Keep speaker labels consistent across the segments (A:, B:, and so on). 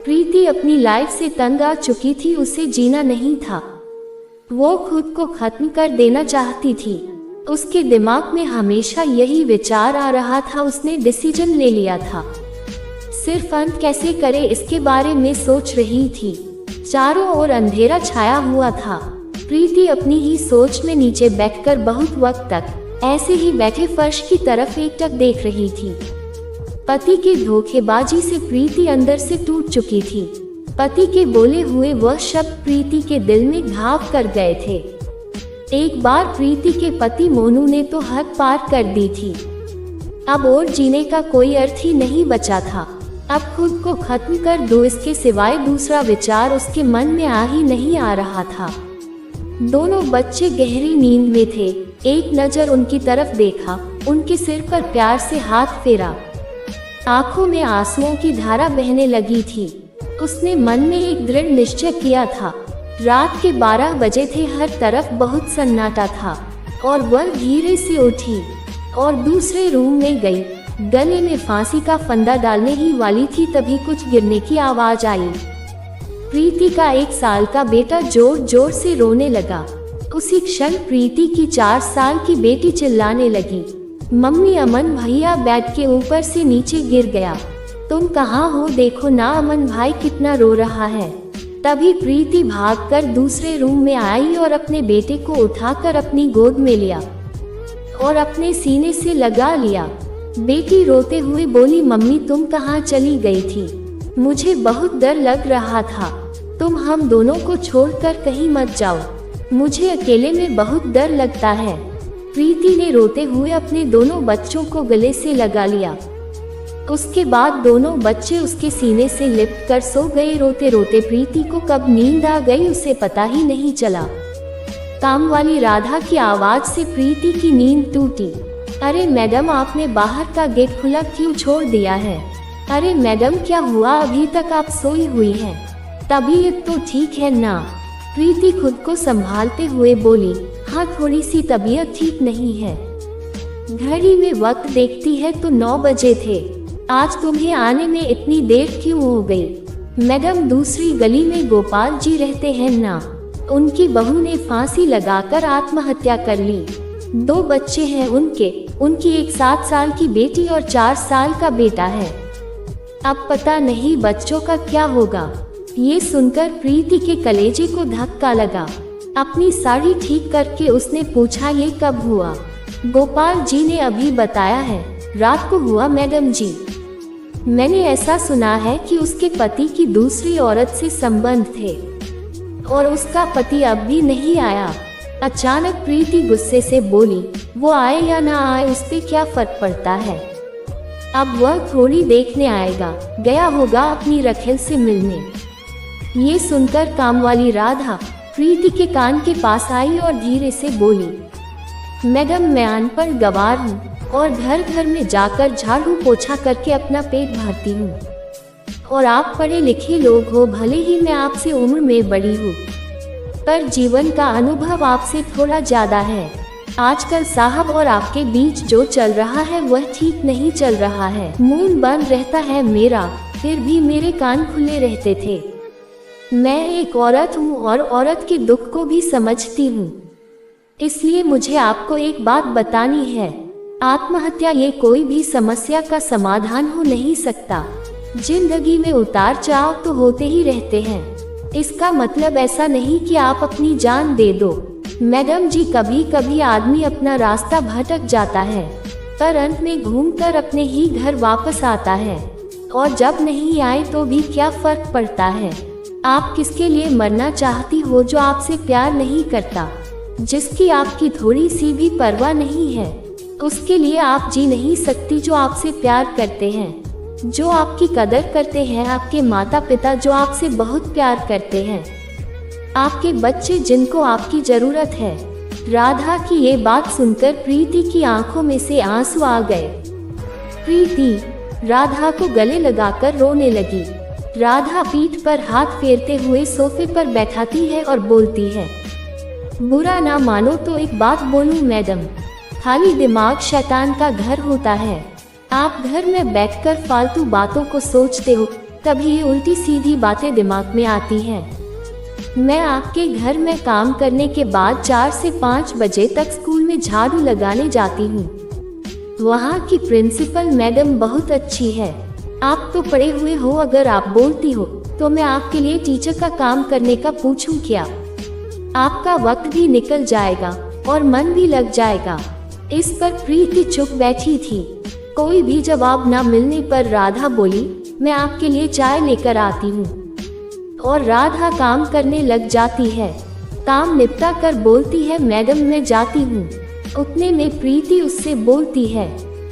A: प्रीति अपनी लाइफ से तंग आ चुकी थी, उसे जीना नहीं था। वो खुद को खत्म कर देना चाहती थी। उसके दिमाग में हमेशा यही विचार आ रहा था। उसने डिसीजन ले लिया था, सिर्फ अंत कैसे करे इसके बारे में सोच रही थी। चारों ओर अंधेरा छाया हुआ था। प्रीति अपनी ही सोच में नीचे बैठकर बहुत वक्त तक ऐसे ही बैठे फर्श की तरफ एकटक देख रही थी। पति की धोखेबाजी से प्रीति अंदर से टूट चुकी थी। पति के बोले हुए वह शब्द प्रीति के दिल में घाव कर गए थे। एक बार प्रीति के पति मोनू ने तो हद पार कर दी थी। अब और जीने का कोई अर्थ ही नहीं बचा था। अब खुद को खत्म कर दो, इसके सिवाय दूसरा विचार उसके मन में आ ही नहीं आ रहा था। दोनों बच्चे गहरी नींद में थे। एक नजर उनकी तरफ देखा, उनके सिर पर प्यार से हाथ फेरा। आंखों में आंसुओं की धारा बहने लगी थी। उसने मन में एक दृढ़ निश्चय किया था। रात के 12 बजे थे, हर तरफ बहुत सन्नाटा था और वह धीरे से उठी और दूसरे रूम में गई। गले में फांसी का फंदा डालने ही वाली थी, तभी कुछ गिरने की आवाज आई। प्रीति का 1 साल का बेटा जोर जोर से रोने लगा। उसी क्षण प्रीति की 4 साल की बेटी चिल्लाने लगी, मम्मी, अमन भैया बेड के ऊपर से नीचे गिर गया। तुम कहाँ हो, देखो ना अमन भाई कितना रो रहा है। तभी प्रीति भागकर दूसरे रूम में आई और अपने बेटे को उठाकर अपनी गोद में लिया और अपने सीने से लगा लिया। बेटी रोते हुए बोली, मम्मी तुम कहाँ चली गई थी? मुझे बहुत डर लग रहा था। तुम हम दोनों को छोड़कर कहीं मत जाओ, मुझे अकेले में बहुत डर लगता है। प्रीति ने रोते हुए अपने दोनों बच्चों को गले से लगा लिया। उसके बाद दोनों बच्चे उसके सीने से लिपट कर सो गए। रोते रोते प्रीति को कब नींद आ गई उसे पता ही नहीं चला। काम वाली राधा की आवाज से प्रीति की नींद टूटी। अरे मैडम, आपने बाहर का गेट खुला क्यों छोड़ दिया है? अरे मैडम, क्या हुआ? अभी तक आप सोई हुई हैं। तबीयत तो ठीक है ना? प्रीति खुद को संभालते हुए बोली, हाँ थोड़ी सी तबीयत ठीक नहीं है। घड़ी में वक्त देखती है तो 9 बजे थे। आज तुम्हें आने में इतनी देर क्यों हो गई? मैडम, दूसरी गली में गोपाल जी रहते हैं ना, उनकी बहू ने फांसी लगाकर आत्महत्या कर ली। 2 बच्चे हैं उनकी एक 7 साल की बेटी और 4 साल का बेटा है। अब पता नहीं बच्चों का क्या होगा। ये सुनकर प्रीति के कलेजे को धक्का लगा। अपनी साड़ी ठीक करके उसने पूछा, ये कब हुआ? गोपाल जी ने अभी बताया है, रात को हुआ मैडम जी। मैंने ऐसा सुना है कि उसके पति की दूसरी औरत से संबंध थे और उसका पति अब भी नहीं आया। अचानक प्रीति गुस्से से बोली, वो आए या ना आए उस पे क्या फर्क पड़ता है? अब वह थोड़ी देखने आएगा, गया होगा अपनी रखेल से मिलने। ये सुनकर कामवाली राधा प्रीति के कान के पास आई और धीरे से बोली, मैडम मैं अनपढ़ गवार हूँ और घर घर में जाकर झाड़ू पोछा करके अपना पेट भरती हूँ और आप पढ़े लिखे लोग हो, भले ही मैं आपसे उम्र में बड़ी हूँ पर जीवन का अनुभव आपसे थोड़ा ज़्यादा है। आजकल साहब और आपके बीच जो चल रहा है वह ठीक नहीं चल रहा है। मुंह बंद रहता है मेरा, फिर भी मेरे कान खुले रहते थे। मैं एक औरत हूँ और औरत के दुख को भी समझती हूँ, इसलिए मुझे आपको एक बात बतानी है। आत्महत्या ये कोई भी समस्या का समाधान हो नहीं सकता। जिंदगी में उतार चढ़ाव तो होते ही रहते हैं। इसका मतलब ऐसा नहीं कि आप अपनी जान दे दो। मैडम जी, कभी कभी आदमी अपना रास्ता भटक जाता है पर अंत में घूमकर अपने ही घर वापस आता है, और जब नहीं आए तो भी क्या फर्क पड़ता है? आप किसके लिए मरना चाहती हो? जो आपसे प्यार नहीं करता, जिसकी आपकी थोड़ी सी भी परवाह नहीं है। उसके लिए आप जी नहीं सकती जो आपसे प्यार करते हैं, जो आपकी कदर करते हैं। आपके माता पिता जो आपसे बहुत प्यार करते हैं, आपके बच्चे जिनको आपकी जरूरत है। राधा की ये बात सुनकर प्रीति की आंखों में से आंसू आ गए। प्रीति राधा को गले लगाकर रोने लगी। राधा पीठ पर हाथ फेरते हुए सोफे पर बैठाती है और बोलती है, बुरा ना मानो तो एक बात बोलूं मैडम, खाली दिमाग शैतान का घर होता है। आप घर में बैठकर फालतू बातों को सोचते हो, कभी ये उल्टी सीधी बातें दिमाग में आती हैं। मैं आपके घर में काम करने के बाद 4 से 5 बजे तक स्कूल में झाड़ू लगाने जाती हूँ। वहाँ की प्रिंसिपल मैडम बहुत अच्छी है। आप तो पढ़े हुए हो, अगर आप बोलती हो तो मैं आपके लिए टीचर का काम करने का पूछूं क्या? आपका वक्त भी निकल जाएगा और मन भी लग जाएगा। इस पर प्रीति चुप बैठी थी। कोई भी जवाब न मिलने पर राधा बोली, मैं आपके लिए चाय लेकर आती हूँ। और राधा काम करने लग जाती है। काम निपटा कर बोलती है, मैडम मैं जाती हूँ। उतने में प्रीति उससे बोलती है,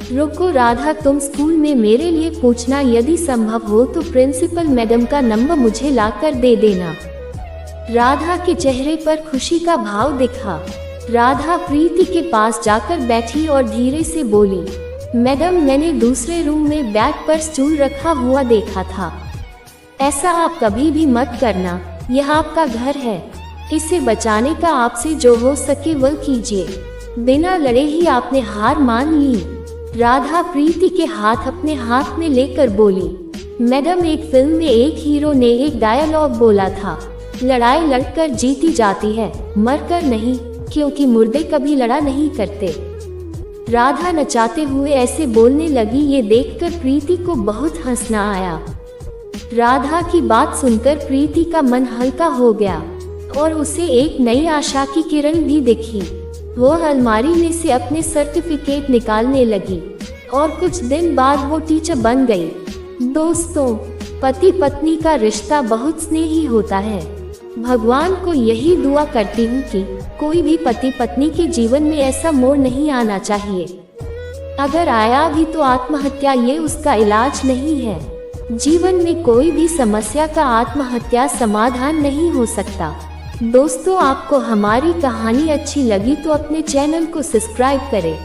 A: रुको राधा, तुम स्कूल में मेरे लिए पूछना, यदि संभव हो तो प्रिंसिपल मैडम का नंबर मुझे लाकर दे देना। राधा के चेहरे पर खुशी का भाव दिखा। राधा प्रीति के पास जाकर बैठी और धीरे से बोली, मैडम मैंने दूसरे रूम में बैग पर स्टूल रखा हुआ देखा था। ऐसा आप कभी भी मत करना, यह आपका घर है। इसे बचाने का आपसे जो हो सके वह कीजिए। बिना लड़े ही आपने हार मान ली। राधा प्रीति के हाथ अपने हाथ में लेकर बोली, मैडम एक फिल्म में एक हीरो ने एक डायलॉग बोला था, लड़ाई लड़कर जीती जाती है, मरकर नहीं, क्योंकि मुर्दे कभी लड़ा नहीं करते। राधा नचाते हुए ऐसे बोलने लगी। ये देखकर प्रीति को बहुत हंसना आया। राधा की बात सुनकर प्रीति का मन हल्का हो गया और उसे एक नई आशा की किरण भी दिखी। वो अलमारी में से अपने सर्टिफिकेट निकालने लगी और कुछ दिन बाद वो टीचर बन गई। दोस्तों, पति पत्नी का रिश्ता बहुत स्नेही होता है। भगवान को यही दुआ करती हूँ कि कोई भी पति पत्नी के जीवन में ऐसा मोड़ नहीं आना चाहिए। अगर आया भी तो आत्महत्या ये उसका इलाज नहीं है। जीवन में कोई भी समस्या का आत्महत्या समाधान नहीं हो सकता। दोस्तों, आपको हमारी कहानी अच्छी लगी तो अपने चैनल को सब्सक्राइब करें।